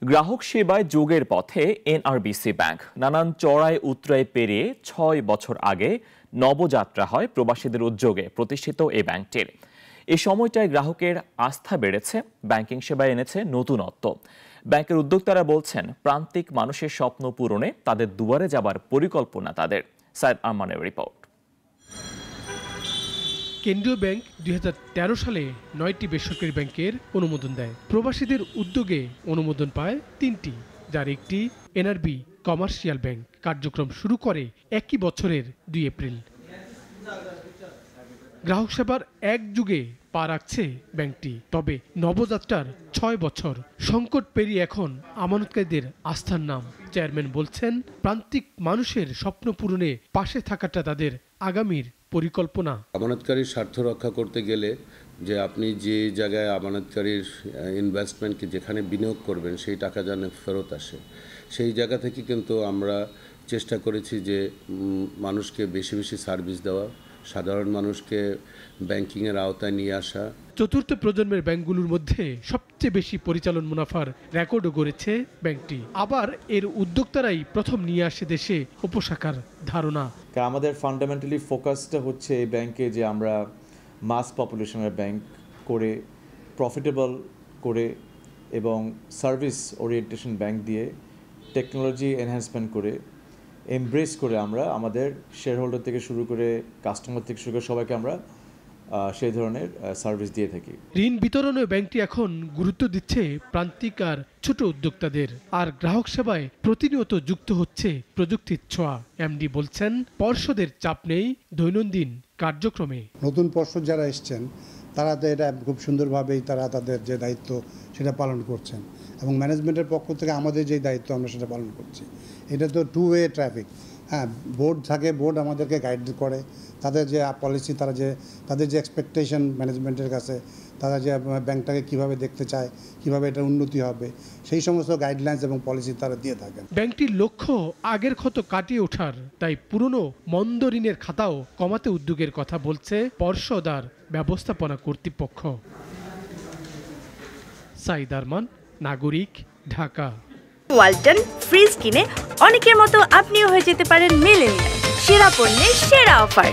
গ্রাহক সেবায় যোগের পথে এনআরবিসি ব্যাংক নানান চড়াই উতরাই পেরিয়ে ৬ বছর আগে নবযাত্রা হয় প্রবাসীদের উদ্যোগে প্রতিষ্ঠিত এই ব্যাংকটির। এই সময়টায় গ্রাহকের আস্থা বেড়েছে, ব্যাংকিং সেবায় এনেছে নতুনত্ব। ব্যাংকের উদ্যোক্তারা বলছেন, প্রান্তিক মানুষের স্বপ্ন পূরণে তাদের দুয়ারে যাবার পরিকল্পনা তাদের। সাইদ আরমানের রিপোর্ট। কেন্দ্রীয় ব্যাংক ২০১৩ সালে ৯টি বেসরকারি ব্যাংকের অনুমোদন দেয়। প্রবাসীদের উদ্যোগে অনুমোদন পায় ৩টি, যার একটি এনআরবি কমার্শিয়াল ব্যাংক কার্যক্রম শুরু করে একই বছরের ২ এপ্রিল। গ্রাহক সেবার এক যুগে পা রাখছে ব্যাংকটি। তবে নবযাত্রার ৬ বছর সংকট পেরিয়ে এখন আমানতকারীদের আস্থার নাম। চেয়ারম্যান বলছেন, প্রান্তিক মানুষের স্বপ্ন পূরণে পাশে থাকাটা তাদের আগামীর পরিকল্পনা। আমানতকারীর স্বার্থ রক্ষা করতে গেলে যে আপনি যে জায়গায় আমানতকারীর ইনভেস্টমেন্টকে যেখানে বিনিয়োগ করবেন সেই টাকা যেন ফেরত আসে, সেই জায়গা থেকে কিন্তু আমরা চেষ্টা করেছি যে মানুষকে বেশি বেশি সার্ভিস দেওয়া, সাধারণ মানুষকে ব্যাংকিংয়ের আওতায় নিয়ে আসা। চতুর্থ প্রজন্মের ব্যাংকগুলোর মধ্যে সবচেয়ে বেশি পরিচালন মুনাফার রেকর্ডও গড়েছে ব্যাংকটি। আবার এর উদ্যোক্তারাই প্রথম নিয়ে আসে দেশে উপশাখার ধারণা। আমাদের ফান্ডামেন্টালি ফোকাসটা হচ্ছে এই ব্যাংকে যে আমরা মাস পপুলেশনের ব্যাংক করে, প্রফিটেবল করে এবং সার্ভিস ওরিয়েন্টেশন ব্যাংক দিয়ে টেকনোলজি এনহ্যান্সমেন্ট করে, এমব্রেস করে আমরা আমাদের শেয়ার হোল্ডার থেকে শুরু করে কাস্টমার থেকে শুরু করে সবাইকে আমরা সেই ধরনের সার্ভিস দিয়ে থাকি। ঋণ বিতরণে ব্যাংকটি এখন গুরুত্ব দিচ্ছে প্রান্তিক আর ছোট উদ্যোক্তাদের। আর গ্রাহক সেবায় প্রতিনিয়ত যুক্ত হচ্ছে প্রযুক্তির ছোঁয়া। এমডি বলছেন, পর্ষদের চাপ নেই দৈনন্দিন কার্যক্রমে। নতুন পর্ষদ যারা এসছেন তারা তো এটা খুব সুন্দরভাবেই তারা তাদের যে দায়িত্ব সেটা পালন করছেন, এবং ম্যানেজমেন্টের পক্ষ থেকে আমাদের যে দায়িত্ব আমরা সেটা পালন করছি। এটা তো টু ওয়ে ট্রাফিক। হ্যাঁ, বোর্ড থাকে, বোর্ড আমাদেরকে গাইড করে, তাদের যে পলিসি, তাদের যে এক্সপেকটেশন ম্যানেজমেন্টের কাছে, তারা যে ব্যাংকটাকে কিভাবে দেখতে চায়, কিভাবে এটা উন্নতি হবে, সেই সমস্ত গাইডলাইন্স এবং পলিসি তারা দিয়ে থাকেন। ব্যাংকটির লক্ষ্য আগের ক্ষত কাটিয়ে ওঠার, তাই পুরনো মন্দ ঋণের খাতাও কমাতে উদ্যোগের কথা বলছে পর্ষদ আর ব্যবস্থাপনা কর্তৃপক্ষ। সাইদ আরমান, নাগরিক, ঢাকা। ওয়ালটন ফ্রিজ কিনে অনেকের মতো আপনিও হয়ে যেতে পারেন মিলেনিয়াল। সেরা পণ্যের সেরা অফার।